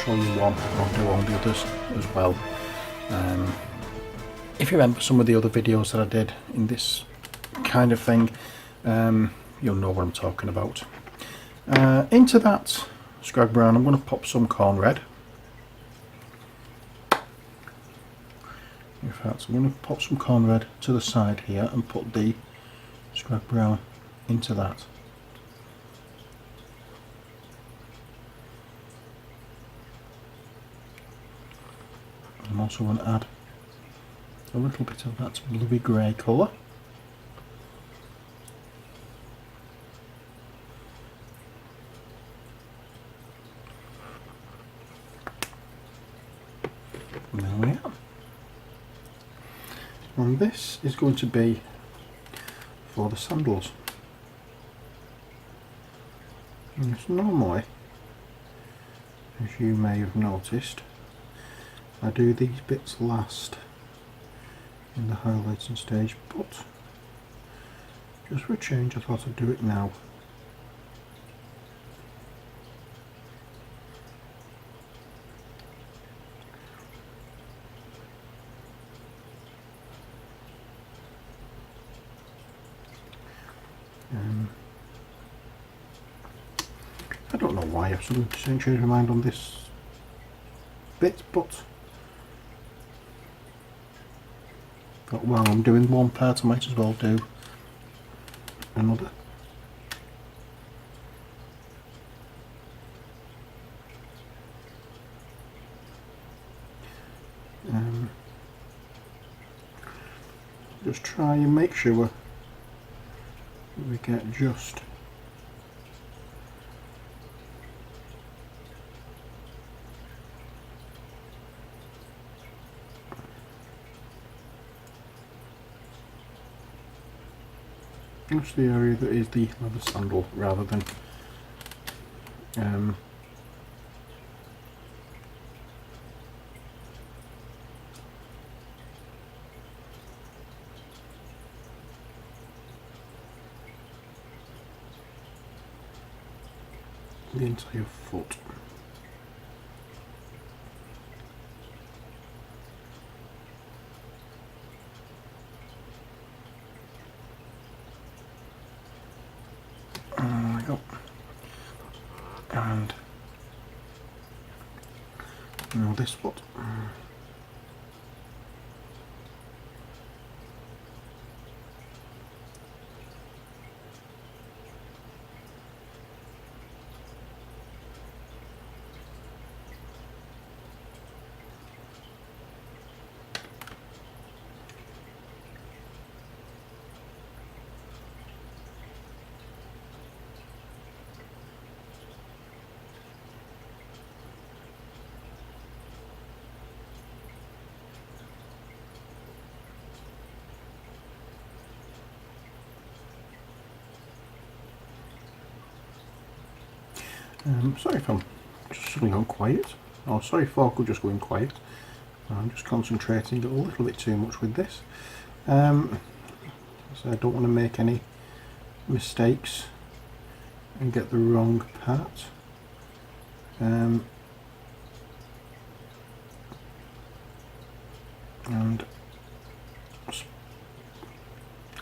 show you one, I'll do all the others as well. If you remember some of the other videos that I did in this kind of thing, you'll know what I'm talking about. Into that scrag brown I'm going to pop some corn red. In fact, I'm going to pop some corn red to the side here and put the scrag brown into that. I'm also going to add a little bit of that bluey grey colour. And there we are. And this is going to be for the sandals. And it's normally, as you may have noticed, I do these bits last in the highlighting stage, but just for a change I thought I'd do it now. I don't know why I've suddenly changed my mind on this bit, but while I'm doing one part I might as well do another. Just try and make sure we get just the area that is the leather sandal rather than the entire foot. There we go. And now this foot. Sorry if I'm just suddenly gone quiet, or sorry if Falco just going quiet. I'm just concentrating a little bit too much with this. So I don't want to make any mistakes and get the wrong part. And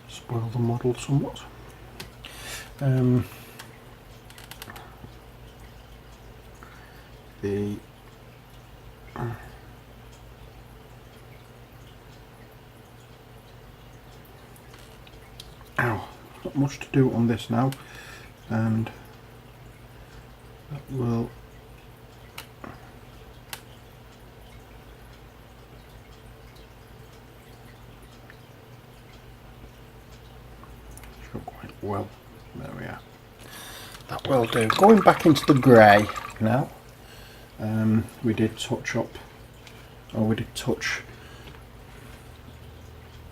spoil the model somewhat. Not much to do on this now, and that will show quite well. There we are. That will do. Going back into the grey now. We did touch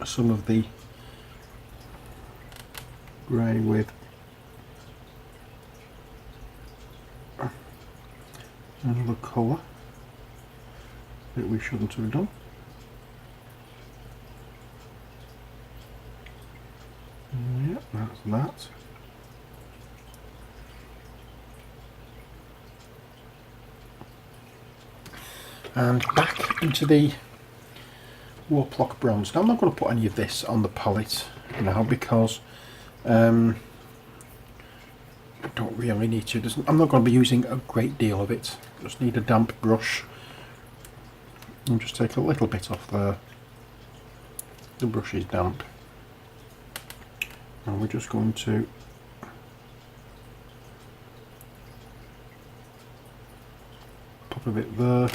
some of the grey with another colour that we shouldn't have done. Yep, that's that. And back into the Warplock bronze. Now I'm not going to put any of this on the palette now because I don't really need to. I'm not going to be using a great deal of it. Just need a damp brush and just take a little bit off there. The brush is damp. And we're just going to pop a bit there.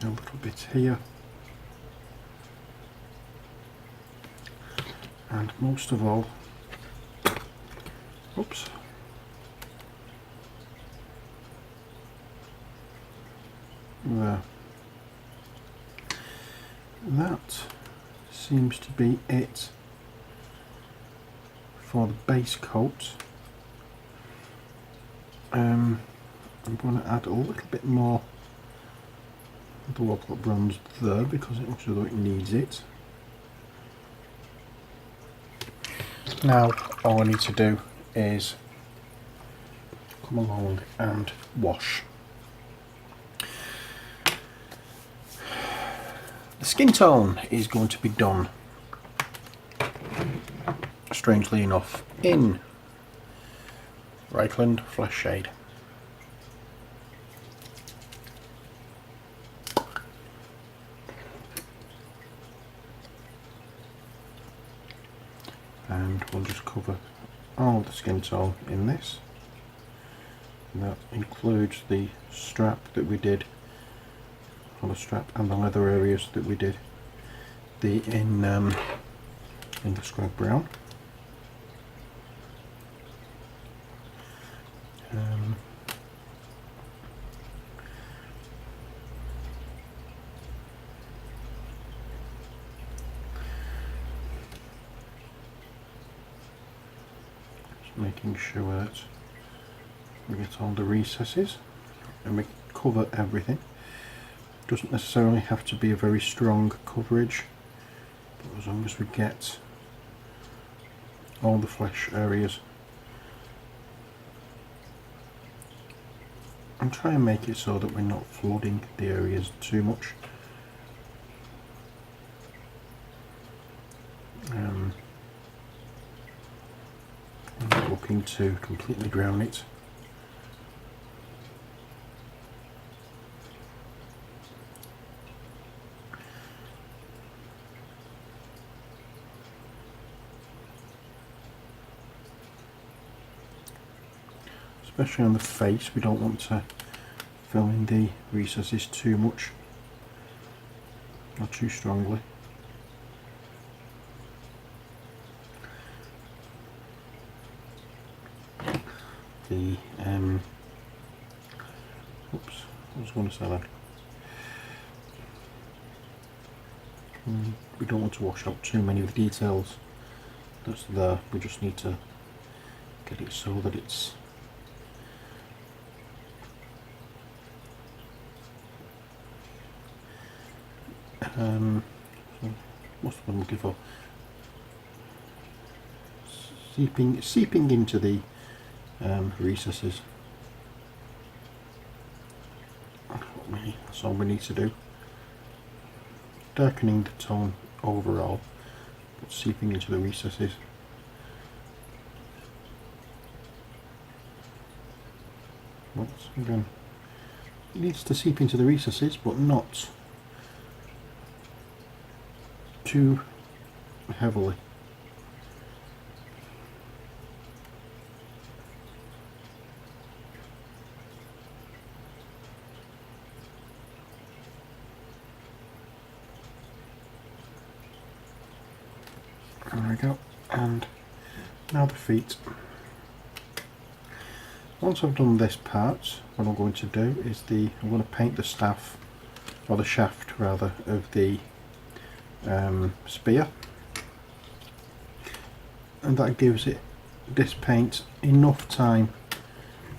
A little bit here, and most of all, oops, there. That seems to be it for the base coat. I'm going to add a little bit more the Warplock bronze there because it looks as though it needs it. Now all I need to do is come along and wash. The skin tone is going to be done, strangely enough, in Reichland Flesh Shade. And we'll just cover all the skin tone in this. And that includes the strap that we did, or the strap and the leather areas that we did in the scrub brown. Making sure that we get all the recesses and we cover everything. Doesn't necessarily have to be a very strong coverage, but as long as we get all the flesh areas and try and make it so that we're not flooding the areas too much. I'm not looking to completely drown it. Especially on the face, we don't want to fill in the recesses too much or too strongly. The oops, I was going to say that. We don't want to wash out too many of the details that's there. We just need to get it so that it's what's the one I'm looking for? Seeping into the recesses. That's all we need to do. Darkening the tone overall, but seeping into the recesses. Once again, it needs to seep into the recesses, but not too heavily. There we go, and now the feet. Once I've done this part, what I'm going to do is I'm going to paint the staff, or the shaft rather, of the spear, and that gives it, this paint, enough time,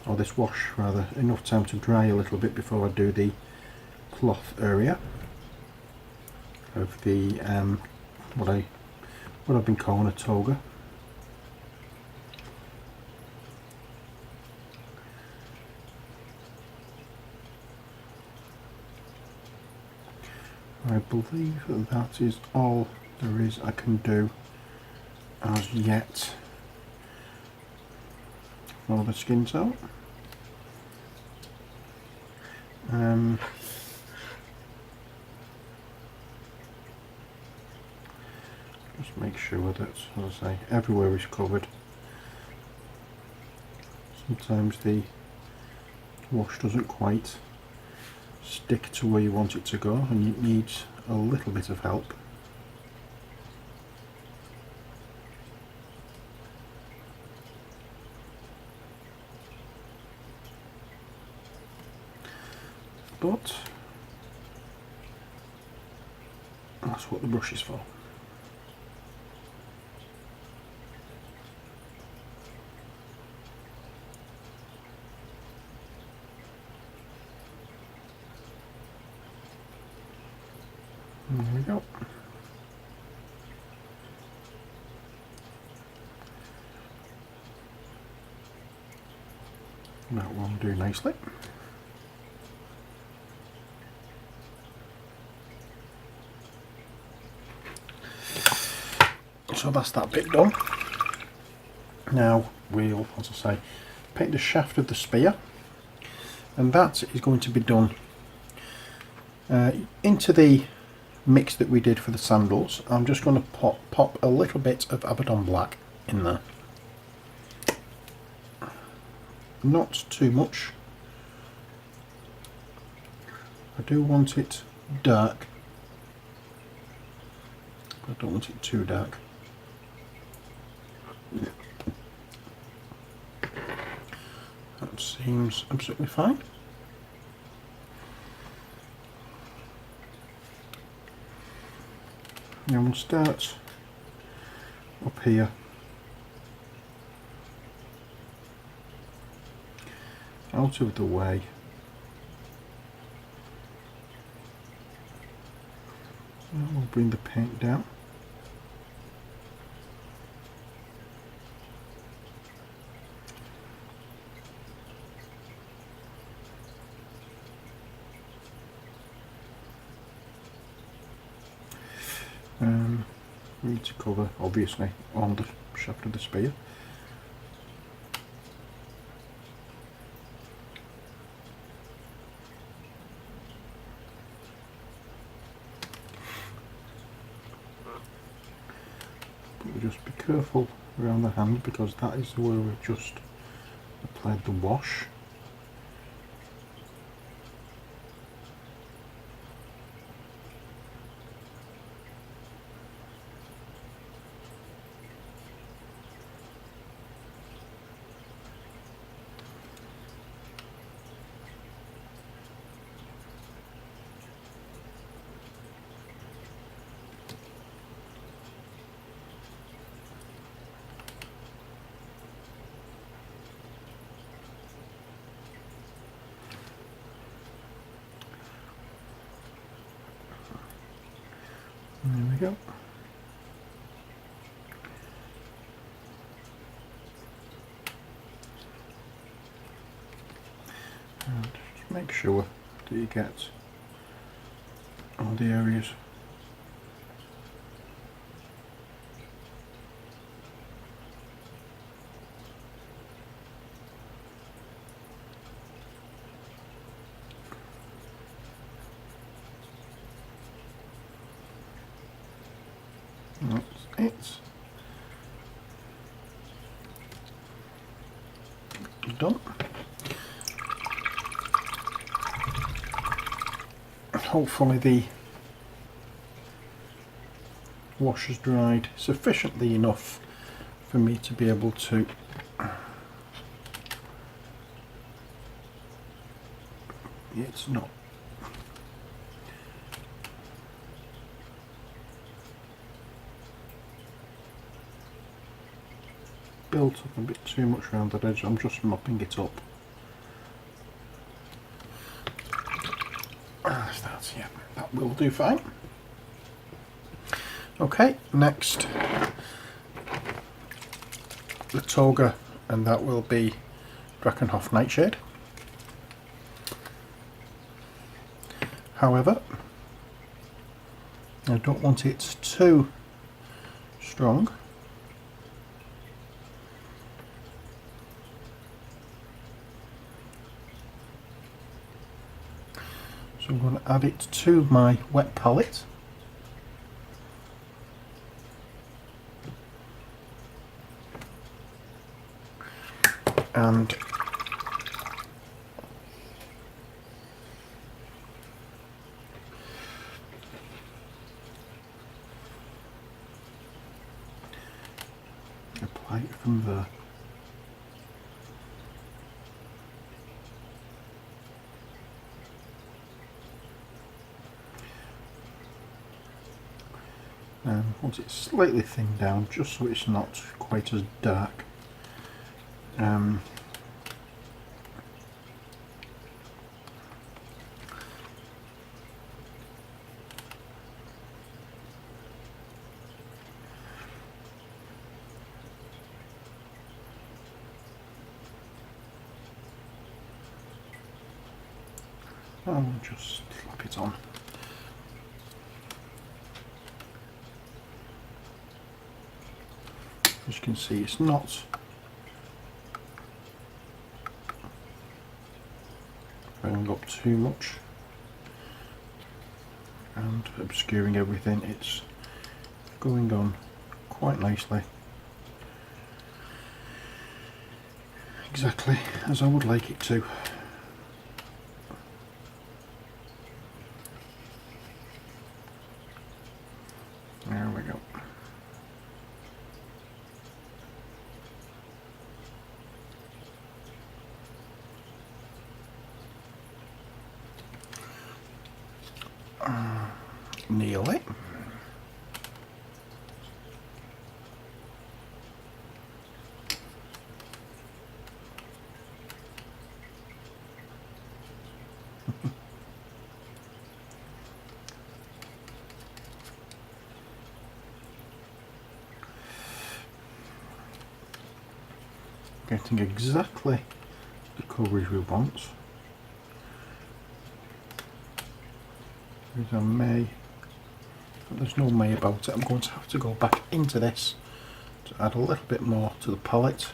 or this wash rather, enough time to dry a little bit before I do the cloth area of the what I've been calling a toga. I believe that is all there is I can do as yet for the skins out. Just make sure that, as I say, everywhere is covered. Sometimes the wash doesn't quite stick to where you want it to go and it needs a little bit of help. But that's what the brush is for. There we go. That will do nicely. So that's that bit done. Now we'll, as I say, paint the shaft of the spear, and that is going to be done into the mix that we did for the sandals. I'm just going to pop a little bit of Abaddon Black in there. Not too much. I do want it dark. I don't want it too dark. That seems absolutely fine. Now we'll start up here. Out of the way. And we'll bring the paint down. We need to cover, obviously, on the shaft of the spear. But we just be careful around the hand, because that is where we've just applied the wash. There we go. And just make sure that you get all the areas. That's it. Done. Hopefully the wash has dried sufficiently enough for me to be able to it's not built up a bit too much around that edge. I'm just mopping it up. That's, yeah, that will do fine. Okay, next the toga, and that will be Drakenhof Nightshade. However, I don't want it too strong. So I'm going to add it to my wet palette. And apply it from there. And once it's slightly thinned down, just so it's not quite as dark, I'll just slap it on. As you can see, it's not going up too much and obscuring everything. It's going on quite nicely, exactly as I would like it to. There we go. Nearly. Getting exactly the coverage we want. There's a may, but there's no may about it. I'm going to have to go back into this to add a little bit more to the palette.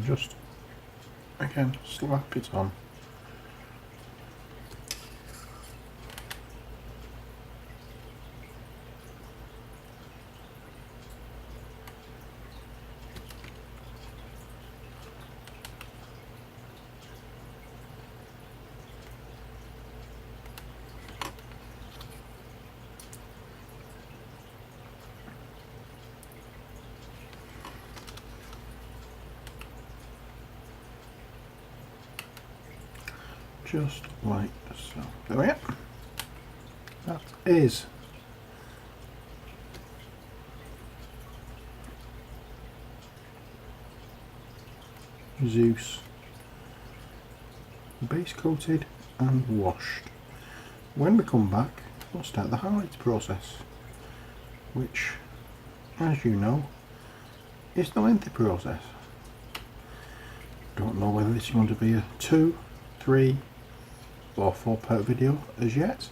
Just again slap it on. Just like so. There we go. That is Zeus base coated and washed. When we come back, we'll start the highlight process, which, as you know, is the lengthy process. Don't know whether this is going to be a 2, 3 or 4-part video as yet.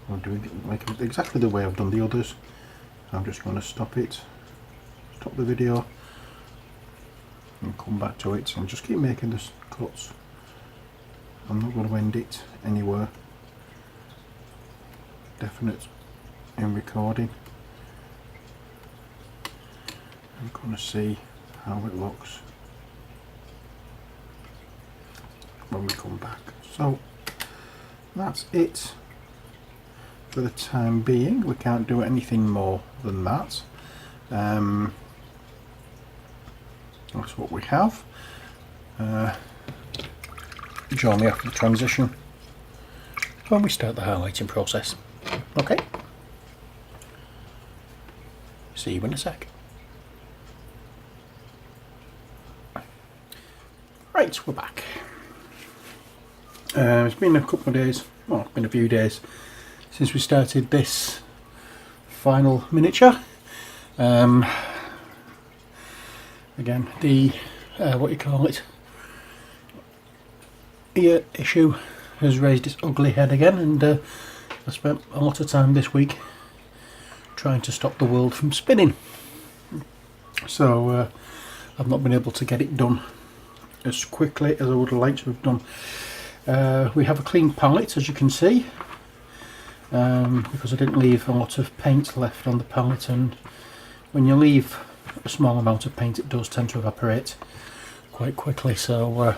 I'm doing it like exactly the way I've done the others. I'm just going to stop the video and come back to it and just keep making the cuts. I'm not going to end it anywhere definite in recording. I'm going to see how it looks when we come back. So that's it for the time being. We can't do anything more than that. That's what we have. Join me after the transition when we start the highlighting process. Okay? See you in a sec. Right, we're back. It's been a couple of days, well, it's been a few days since we started this final miniature. Again, the ear issue has raised its ugly head again, and I spent a lot of time this week trying to stop the world from spinning. So I've not been able to get it done as quickly as I would have liked to have done. We have a clean palette, as you can see, because I didn't leave a lot of paint left on the palette, and when you leave a small amount of paint it does tend to evaporate quite quickly, so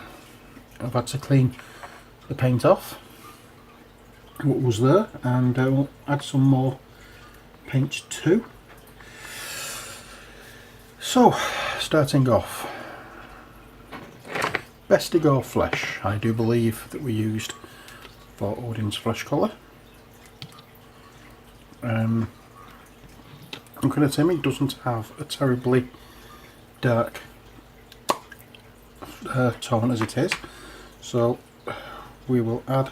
I've had to clean the paint off what was there, and we'll add some more paint too. So, starting off, Bestigor flesh, I do believe that we used for Odin's flesh colour. I'm going to tell you it doesn't have a terribly dark tone as it is, so we will add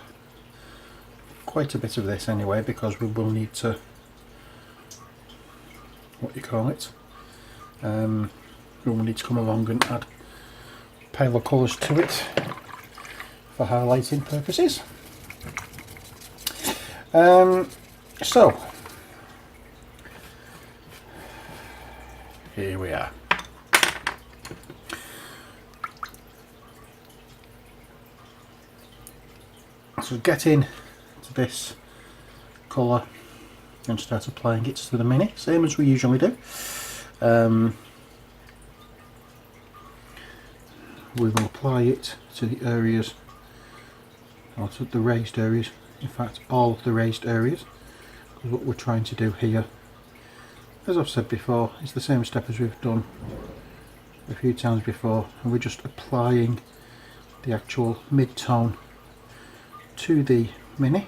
quite a bit of this anyway, because we will need to, we will need to come along and add pale colours to it for highlighting purposes. So here we are. So get in to this colour and start applying it to the mini, same as we usually do. We will apply it to the areas, or to the raised areas, in fact all of the raised areas, because what we're trying to do here, as I've said before, is the same step as we've done a few times before, and we're just applying the actual mid-tone to the mini.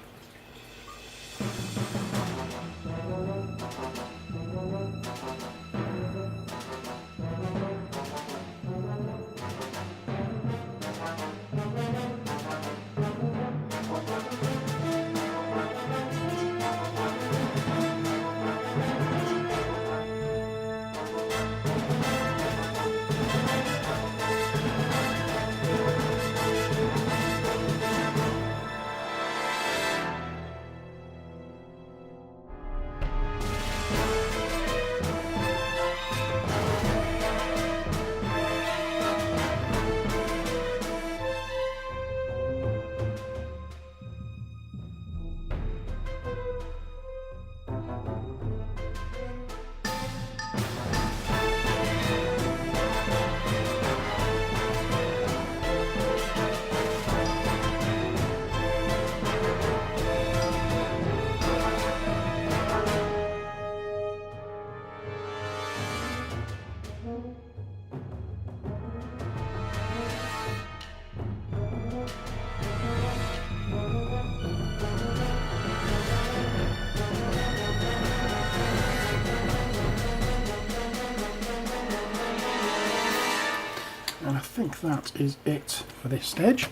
And I think that is it for this stage.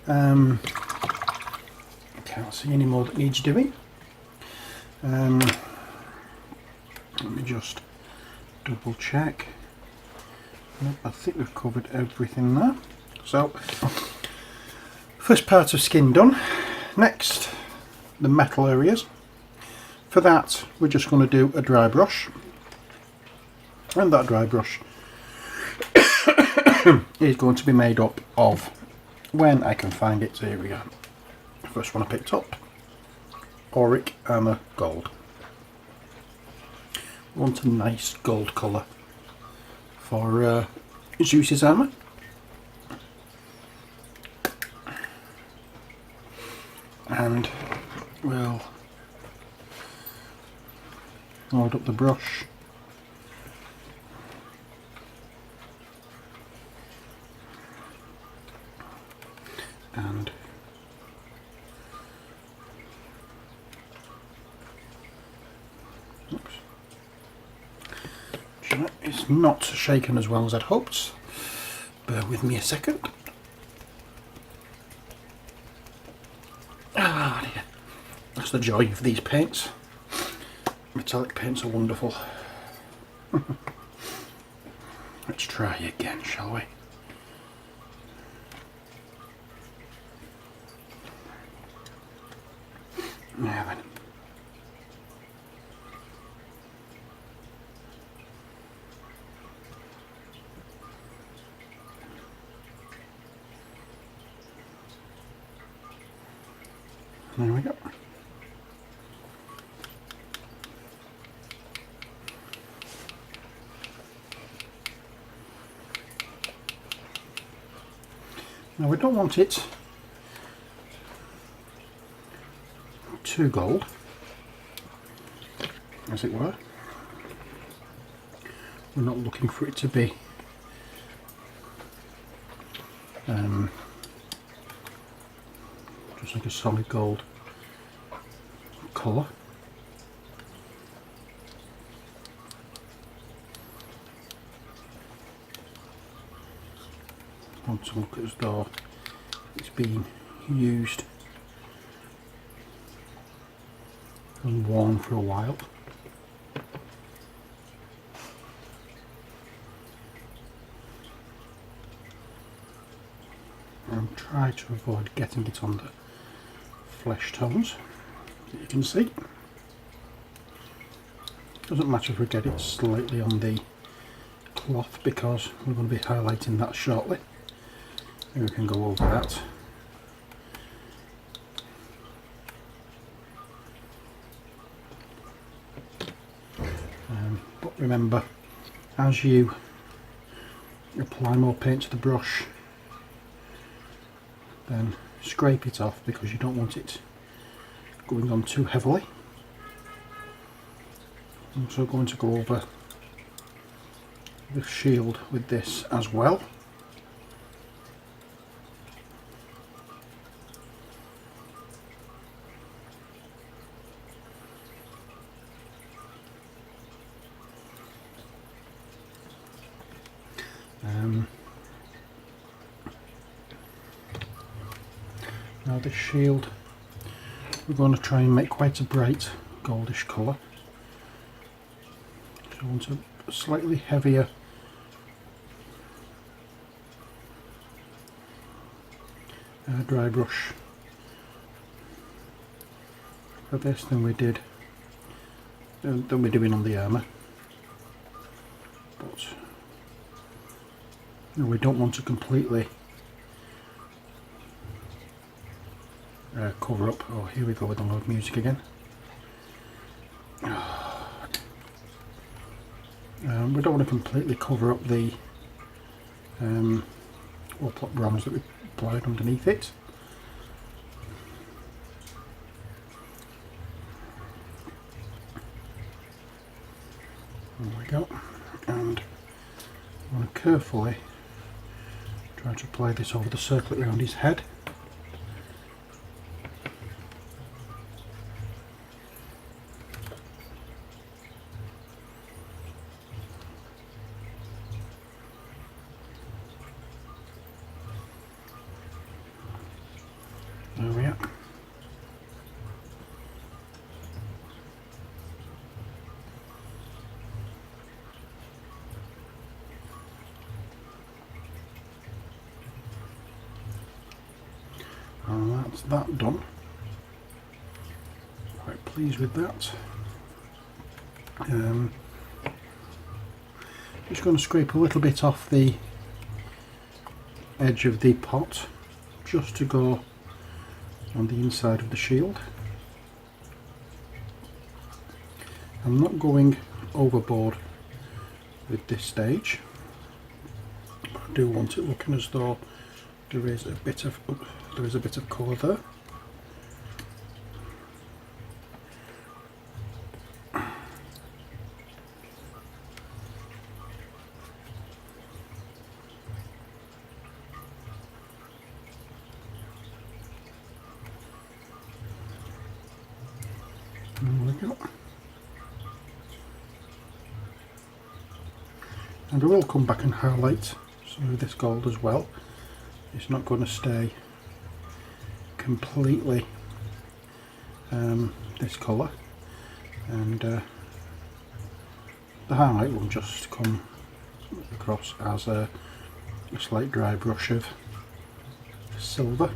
I can't see any more that needs doing. Let me just double check. Nope, I think we've covered everything there. So, first part of skin done. Next, the metal areas. For that, we're just going to do a dry brush. And that dry brush is going to be made up of, when I can find it, so here we go. First one I picked up, Auric Armour Gold. Want a nice gold colour for Zeus's armour. And we'll load up the brush. And oops, it's not shaken as well as I'd hoped. Bear with me a second. That's the joy of these paints. Metallic paints are wonderful. Let's try again, shall we? Now then. There we go. Now we don't want it too gold, as it were. We're not looking for it to be just like a solid gold colour. I want to look as though it's been used and worn for a while. And try to avoid getting it on the flesh tones that you can see. Doesn't matter if we get it slightly on the cloth because we're going to be highlighting that shortly. Maybe we can go over that. But remember, as you apply more paint to the brush, then scrape it off because you don't want it going on too heavily. I'm also going to go over the shield with this as well. Now this shield we're going to try and make quite a bright goldish colour. So I want a slightly heavier dry brush for this than we're doing on the armour. But we don't want to completely cover up. Oh, here we go with the loud music again. We don't want to completely cover up the plot bronze that we applied underneath it. There we go. And I want to carefully try to apply this over the circlet around his head. There we are. And that's that done. Quite pleased with that. Just going to scrape a little bit off the edge of the pot just to go on the inside of the shield. I'm not going overboard with this stage, but I do want it looking as though there is a bit of colour there. There we go. And I will come back and highlight some of this gold as well. It's not going to stay completely this colour, and the highlight will just come across as a slight dry brush of silver,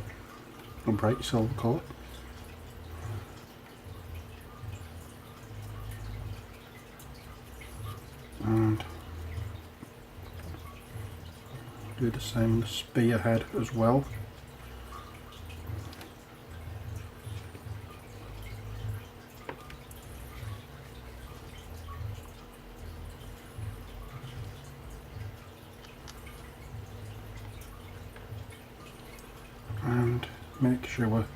a bright silver colour. And do the same with the spearhead as well. And make sure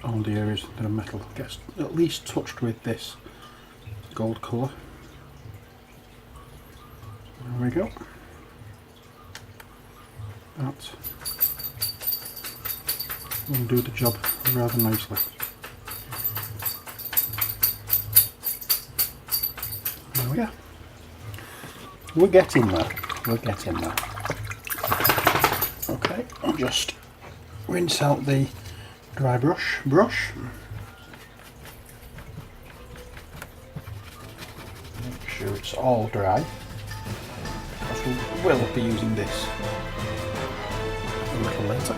all the areas that are metal gets at least touched with this gold colour. There we go. That will do the job rather nicely. There we are. We're getting there. We're getting there. Okay, I'll just rinse out the dry brush. Make sure it's all dry, because we will be using this a little later.